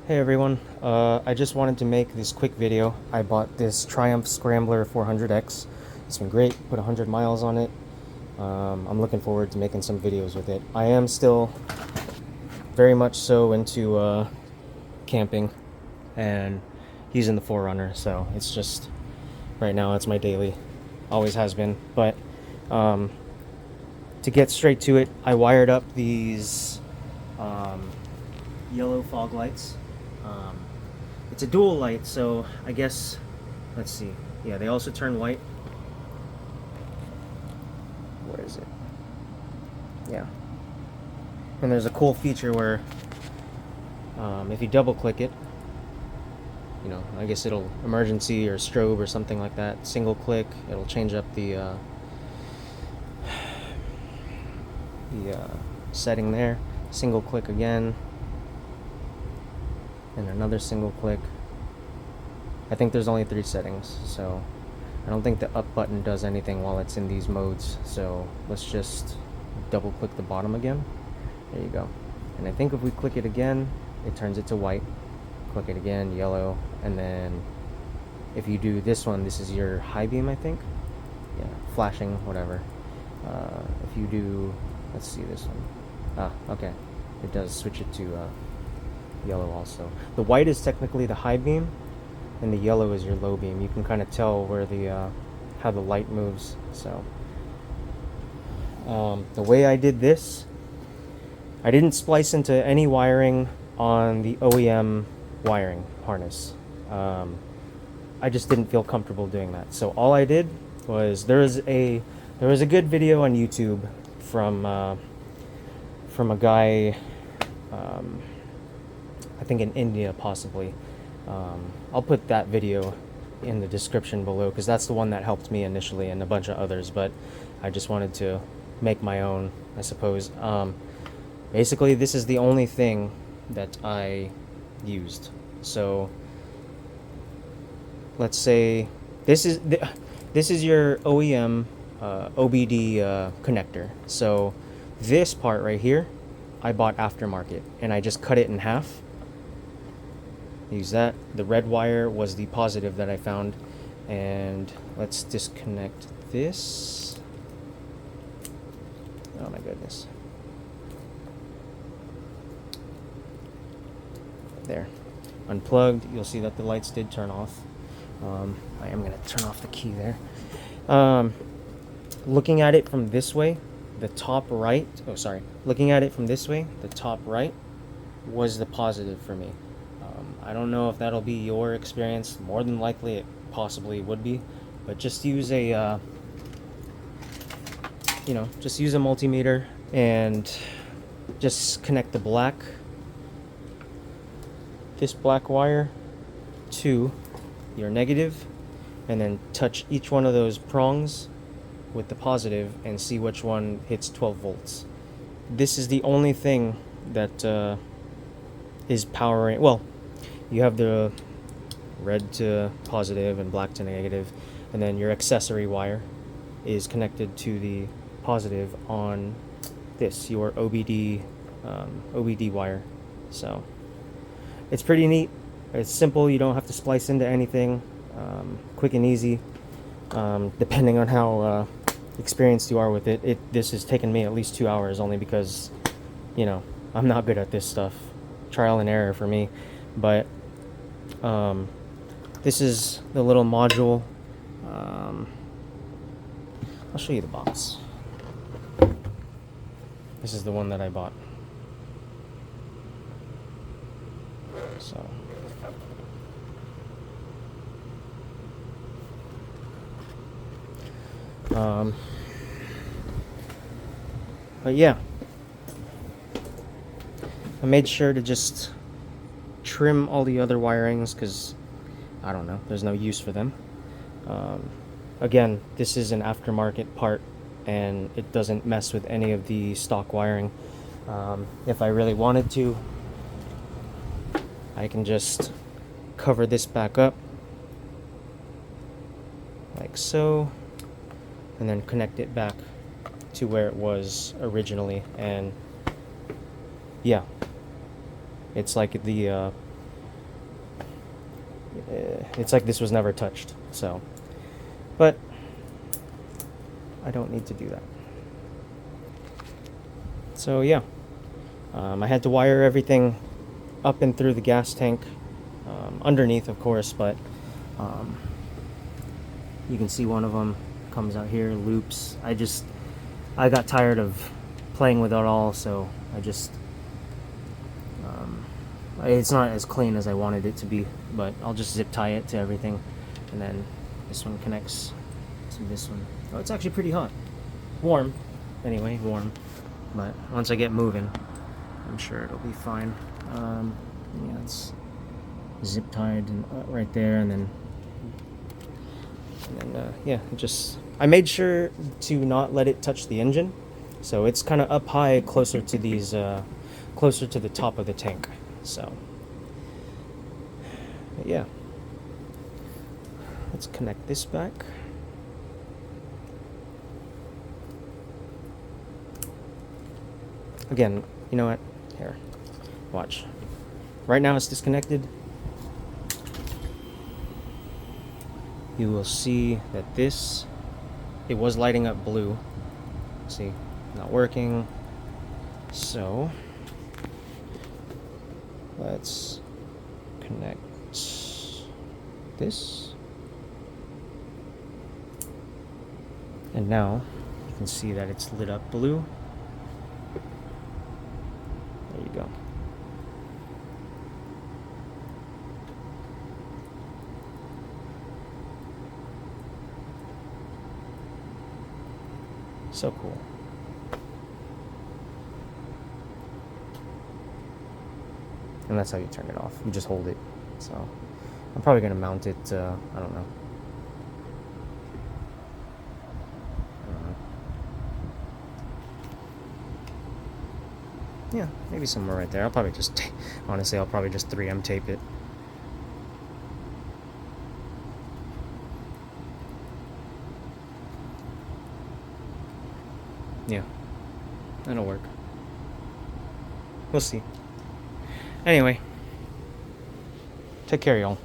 Hey everyone, I just wanted to make this quick video. I bought this Triumph Scrambler 400X. It's been great, put 100 miles on it. I'm looking forward to making some videos with it. I am still very much so into camping and using the 4Runner, so it's just, right now it's my daily, always has been. But to get straight to it, I wired up these yellow fog lights. It's a dual light, so I guess, let's see. Yeah, they also turn white. Where is it? Yeah. And there's a cool feature where if you double click it, you know, I guess it'll emergency or strobe or something like that. Single click, it'll change up the setting there. Single click again. And another single click. I think there's only 3 settings, so I don't think the up button does anything while it's in these modes. So let's just double click the bottom again. There you go. And I think if we click it again, it turns it to white. Click it again, yellow, and then if you do this one, this is your high beam, I think. Yeah, flashing, whatever. If you do, let's see this one. Okay, it does switch it to yellow also. The white is technically the high beam, and the yellow is your low beam. You can kind of tell where the how the light moves. So the way I did this, I didn't splice into any wiring on the OEM wiring harness. I just didn't feel comfortable doing that. So all I did was there was a good video on YouTube from a guy. I think in India, possibly. I'll put that video in the description below because that's the one that helped me initially, and a bunch of others, but I just wanted to make my own, I suppose. Basically, this is the only thing that I used. So let's say this is your OEM OBD connector. So this part right here, I bought Aftermarket, and I just cut it in half. Use that. The red wire was the positive that I found, and let's disconnect this. Oh my goodness. There. Unplugged. You'll see that the lights did turn off. I am going to turn off the key there. Looking at it from this way, the top right, looking at it from this way, the top right was the positive for me. I don't know if that'll be your experience. More than likely it possibly would be, but just use a just use a multimeter and just connect the this black wire to your negative, and then touch each one of those prongs with the positive and see which one hits 12 volts. This is the only thing that is powering. Well, you have the red to positive and black to negative, and then your accessory wire is connected to the positive on this, your OBD wire. So it's pretty neat. It's simple. You don't have to splice into anything. Quick and easy. Depending on how experienced you are with it. This has taken me at least 2 hours, only because, you know, I'm not good at this stuff. Trial and error for me. But this is the little module. I'll show you the box. This is the one that I bought. So but yeah, I made sure to just trim all the other wirings because I don't know, there's no use for them. Again, this is an aftermarket part, and it doesn't mess with any of the stock wiring. If I really wanted to, I can just cover this back up like so, and then connect it back to where it was originally. And yeah, it's like the it's like this was never touched. So, but I don't need to do that. So yeah, I had to wire everything up and through the gas tank, underneath of course, but you can see one of them comes out here, loops. I got tired of playing with it all, so I just it's not as clean as I wanted it to be, but I'll just zip tie it to everything, and then this one connects to this one. Oh, it's actually pretty hot. Warm. Anyway, warm. But once I get moving, I'm sure it'll be fine. Yeah, it's zip tied and right there, and then yeah, I made sure to not let it touch the engine, so it's kind of up high, closer to these, closer to the top of the tank. So yeah, let's connect this back. Again, you know what? Here, watch. Right now it's disconnected. You will see that it was lighting up blue. See, not working. So let's connect this. And now you can see that it's lit up blue. There you go. So cool. And that's how you turn it off. You just hold it. So I'm probably going to mount it, I don't know. Yeah, maybe somewhere right there. I'll probably just, honestly, I'll probably just 3M tape it. Yeah, that'll work. We'll see. Anyway, take care, y'all.